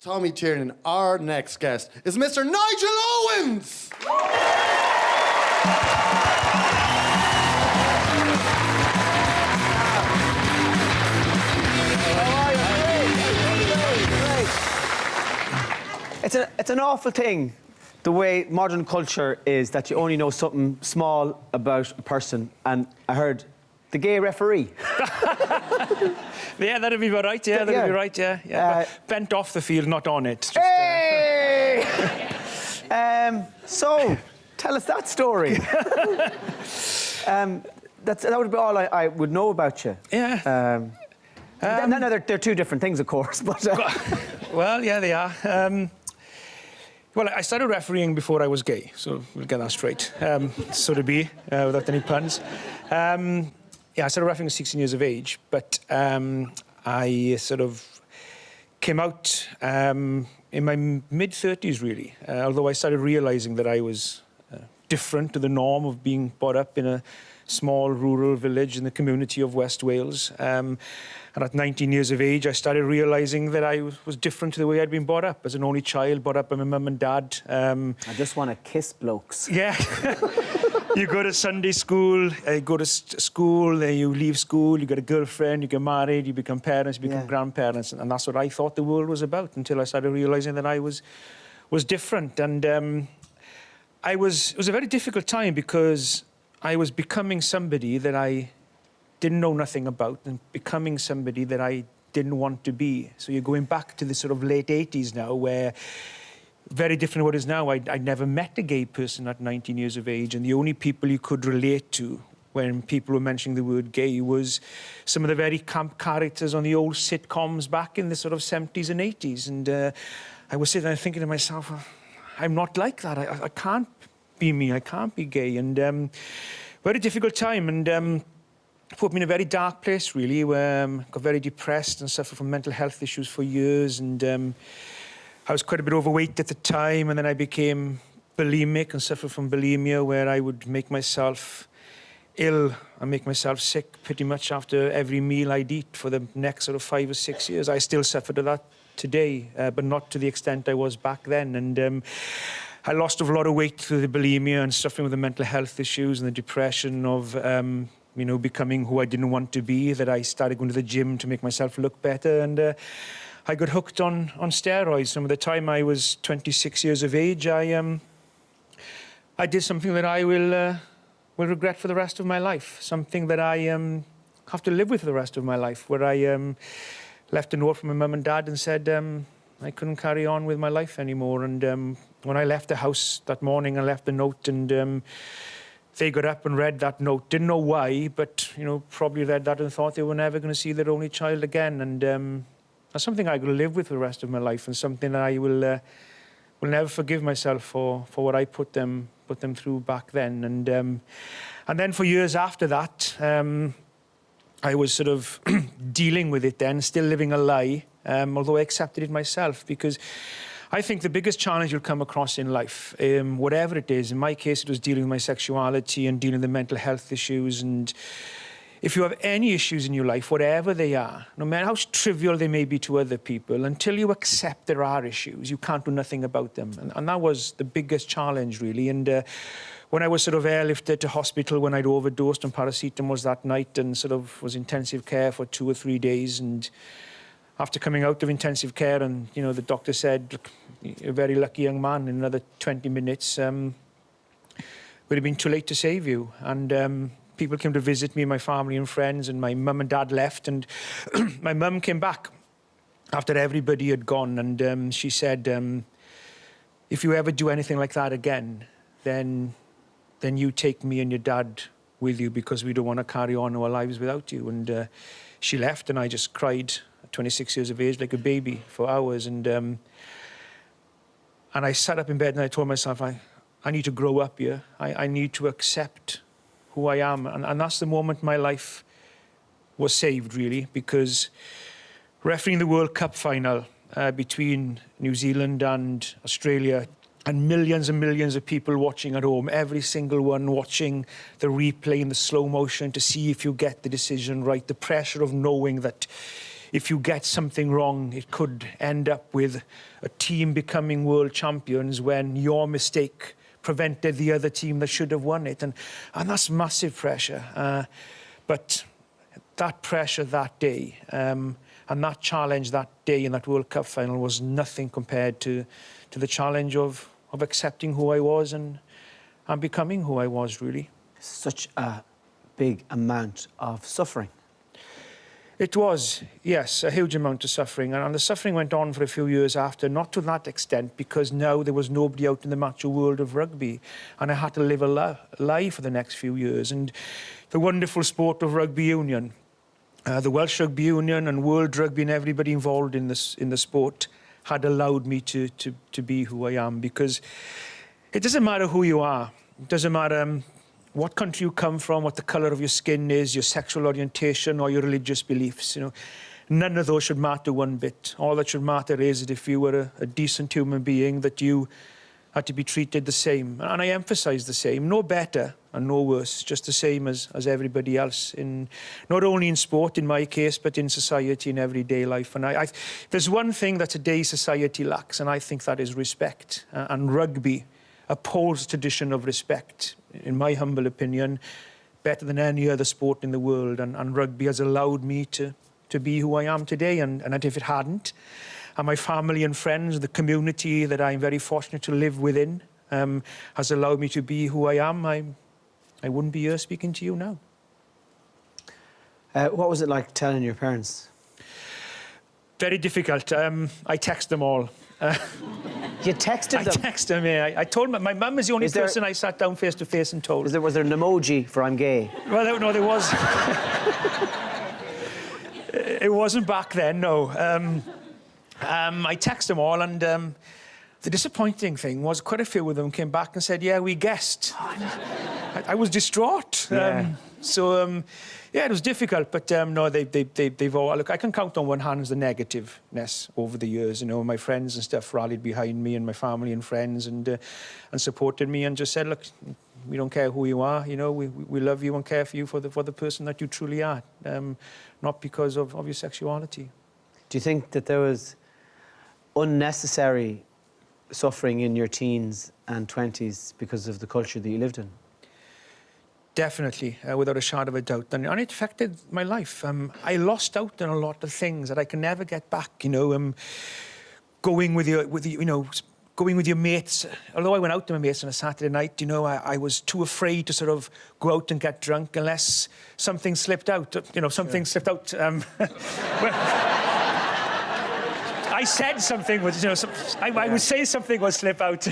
Tommy Tiernan, our next guest, is Mr. Nigel Owens! It's an awful thing, the way modern culture is, that you only know something small about a person. And I heard the gay referee. Yeah, that'd be about right. Yeah, that'd be right. Yeah, yeah. But bent off the field, not on it. Just, hey! So, tell us that story. That would be all I would know about you. Yeah. No, they're two different things, of course. But well, yeah, they are. Well, I started refereeing before I was gay, so we'll get that straight. So to be, without any puns. Yeah, I started refereeing at 16 years of age, but I sort of came out in my mid-30s, really, although I started realising that I was different to the norm of being brought up in a small rural village in the community of West Wales. And at 19 years of age, I started realising that I was different to the way I'd been brought up. As an only child, brought up by my mum and dad. I just want to kiss blokes. Yeah. You go to Sunday school, you go to school, then you leave school, you get a girlfriend, you get married, you become parents, you become grandparents. And that's what I thought the world was about until I started realising that I was different. And it was a very difficult time because I was becoming somebody that I didn't know nothing about and becoming somebody that I didn't want to be. So you're going back to the sort of late 80s now, where very different to what it is now. I'd never met a gay person at 19 years of age, and the only people you could relate to when people were mentioning the word gay was some of the very camp characters on the old sitcoms back in the sort of 70s and 80s. And I was sitting there thinking to myself, I'm not like that. I can't be me. I can't be gay. And very difficult time, and put me in a very dark place, really, where I got very depressed and suffered from mental health issues for years. And I was quite a bit overweight at the time, and then I became bulimic and suffered from bulimia, where I would make myself ill and make myself sick pretty much after every meal I'd eat for the next sort of 5 or 6 years. I still suffer of that today, but not to the extent I was back then. And I lost a lot of weight through the bulimia and suffering with the mental health issues and the depression of you know, becoming who I didn't want to be, that I started going to the gym to make myself look better. And I got hooked on steroids. From the time I was 26 years of age, I did something that I will regret for the rest of my life, something that I have to live with for the rest of my life, where I left a note from my mum and dad and said I couldn't carry on with my life anymore. And when I left the house that morning, I left the note, and they got up and read that note. Didn't know why, but, you know, probably read that and thought they were never going to see their only child again. And that's something I'm going to live with for the rest of my life, and something that I will never forgive myself for what I put them through back then. And then for years after that, I was sort of dealing with it then, still living a lie, although I accepted it myself, because I think the biggest challenge you'll come across in life, whatever it is, in my case it was dealing with my sexuality and dealing with the mental health issues. And if you have any issues in your life, whatever they are, no matter how trivial they may be to other people, until you accept there are issues, you can't do nothing about them. And that was the biggest challenge, really. And when I was sort of airlifted to hospital when I'd overdosed on paracetamol that night and sort of was intensive care for 2 or 3 days, and after coming out of intensive care, and, you know, the doctor said, look, you're a very lucky young man, in another 20 minutes, it would have been too late to save you. And people came to visit me, my family and friends, and my mum and dad left, and my mum came back after everybody had gone, and she said, if you ever do anything like that again, then you take me and your dad with you, because we don't want to carry on our lives without you. And she left, and I just cried at 26 years of age like a baby for hours. And I sat up in bed and I told myself, I need to grow up here. I need to accept who I am. And that's the moment my life was saved, really, because refereeing the World Cup final between New Zealand and Australia, and millions of people watching at home, every single one watching the replay in the slow motion to see if you get the decision right, the pressure of knowing that if you get something wrong, it could end up with a team becoming world champions when your mistake prevented the other team that should have won it. And that's massive pressure. But that pressure that day and that challenge that day in that World Cup final was nothing compared to the challenge of accepting who I was and becoming who I was, really. Such a big amount of suffering. It was, yes, a huge amount of suffering. And the suffering went on for a few years after, not to that extent, because now there was nobody out in the macho world of rugby. And I had to live a lie for the next few years. And the wonderful sport of rugby union, the Welsh Rugby Union and World Rugby and everybody involved in the sport had allowed me to be who I am. Because it doesn't matter who you are. It doesn't matter what country you come from, what the colour of your skin is, your sexual orientation or your religious beliefs. You know, none of those should matter one bit. All that should matter is that if you were a decent human being, that you had to be treated the same. And I emphasise the same, no better and no worse, just the same as everybody else, not only in sport, in my case, but in society, in everyday life. And there's one thing that today's society lacks, and I think that is respect. And rugby upholds the tradition of respect, in my humble opinion, better than any other sport in the world. And rugby has allowed me to be who I am today. And if it hadn't, and my family and friends, the community that I'm very fortunate to live within, has allowed me to be who I am, I wouldn't be here speaking to you now. What was it like telling your parents? Very difficult. I text them all. You texted them? I texted them, yeah. I told my mum is the only person I sat down face to face and told. Was there an emoji for I'm gay? Well, no, there was. It wasn't back then, no. I texted them all, and the disappointing thing was quite a few of them came back and said, yeah, we guessed. I was distraught. Yeah. Yeah, it was difficult, but no, they've all... Look, I can count on one hand the negativeness over the years. You know, my friends and stuff rallied behind me, and my family and friends, and supported me, and just said, look, we don't care who you are, you know, we love you and care for you for the person that you truly are, not because of your sexuality. Do you think that there was unnecessary suffering in your teens and 20s because of the culture that you lived in? Definitely, without a shadow of a doubt. And it affected my life. I lost out on a lot of things that I can never get back, you know. Going with your mates. Although I went out with my mates on a Saturday night, you know, I was too afraid to sort of go out and get drunk unless something slipped out. You know, something slipped out. I said something was, you know, I would say something would slip out.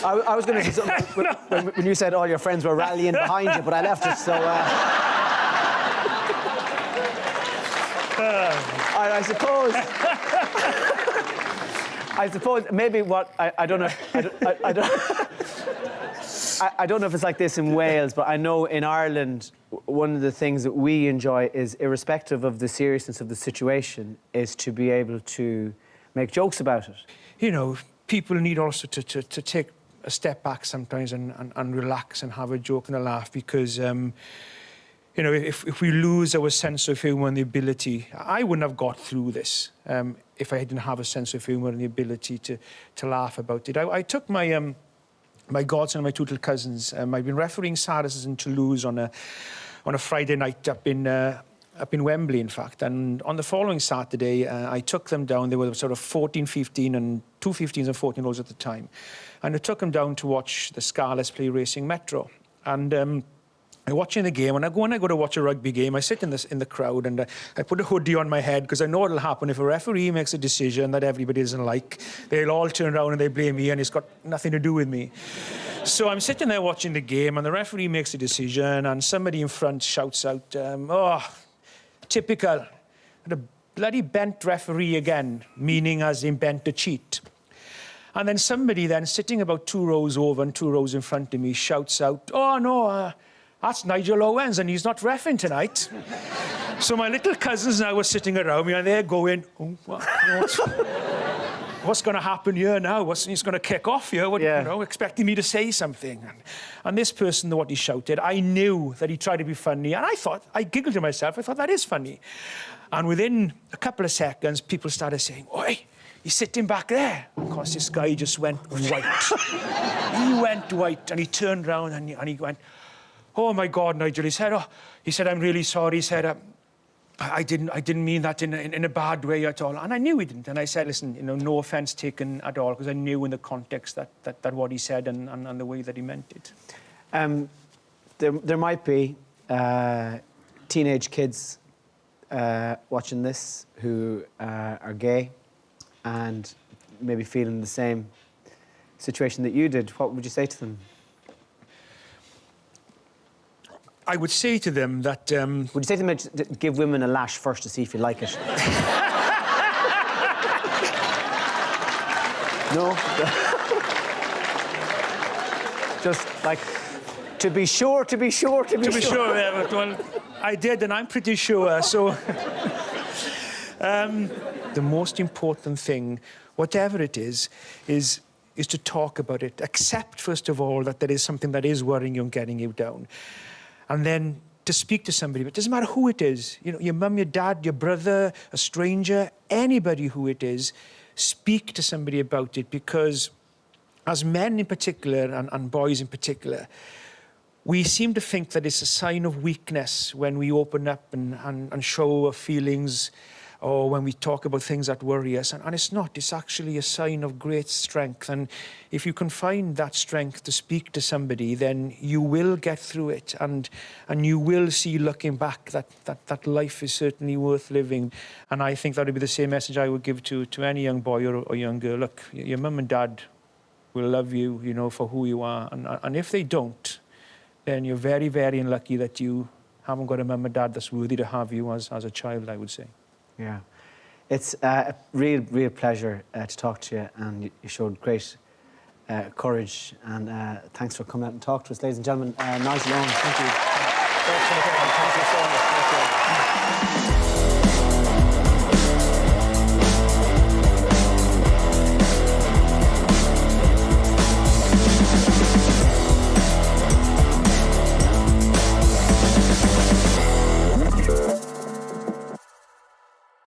I was going to say something when you said all your friends were rallying behind you, but I left it, so... I suppose... I suppose maybe what... I don't know... I don't know if it's like this in Wales, but I know in Ireland, one of the things that we enjoy is, irrespective of the seriousness of the situation, is to be able to make jokes about it. You know, people need also to take a step back sometimes and relax and have a joke and a laugh, because, you know, if we lose our sense of humour and the ability... I wouldn't have got through this if I didn't have a sense of humour and the ability to laugh about it. I took my... my godson and my two little cousins. I've been refereeing Saracens in Toulouse on a Friday night up in Wembley, in fact. And on the following Saturday, I took them down. They were sort of 14, 15, and two 15s and 14-year-olds at the time. And I took them down to watch the Scarlets play Racing Metro. And I'm watching the game, and when I go to watch a rugby game, I sit in the crowd, and I put a hoodie on my head, because I know what'll happen if a referee makes a decision that everybody doesn't like. They'll all turn around and they blame me, and it's got nothing to do with me. So I'm sitting there watching the game, and the referee makes a decision, and somebody in front shouts out, oh, typical, the bloody bent referee again, meaning as in bent to cheat. And then somebody then, sitting about 2 rows over and 2 rows in front of me, shouts out, oh, no, that's Nigel Owens, and he's not reffing tonight. So my little cousins now were sitting around me, and they're going, oh, what's going to happen here now? He's going to kick off here? You know, expecting me to say something. And this person, what he shouted, I knew that he tried to be funny, and I giggled to myself. I thought, that is funny. And within a couple of seconds, people started saying, "Oi, he's sitting back there." Of course, this guy just went white. He went white, and he turned round and he went, "Oh my God, Nigel," he said, "I'm really sorry." He said, I didn't mean that in a bad way at all. And I knew he didn't. And I said, "Listen, no offence taken at all," because I knew in the context that what he said and the way that he meant it. There might be teenage kids watching this who are gay and maybe feeling the same situation that you did. What would you say to them? I would say to them that... Would you say to them to give women a lash first to see if you like it? No? Just like, to be sure. To be sure, yeah, well, I did, and I'm pretty sure, so... The most important thing, whatever it is to talk about it. Accept, first of all, that there is something that is worrying you and getting you down. And then to speak to somebody. But it doesn't matter who it is. Your mum, your dad, your brother, a stranger, anybody who it is, speak to somebody about it, because as men in particular, and boys in particular, we seem to think that it's a sign of weakness when we open up and show our feelings, or when we talk about things that worry us. And it's not. It's actually a sign of great strength. And if you can find that strength to speak to somebody, then you will get through it. And you will see, looking back, that life is certainly worth living. And I think that would be the same message I would give to any young boy or young girl. Look, your mum and dad will love you, for who you are. And if they don't, then you're very, very unlucky that you haven't got a mum and dad that's worthy to have you as a child, I would say. Yeah. It's a real pleasure to talk to you, and you showed great courage, and thanks for coming out and talk to us, ladies and gentlemen. Nigel Owens, thank you. Thank you so much.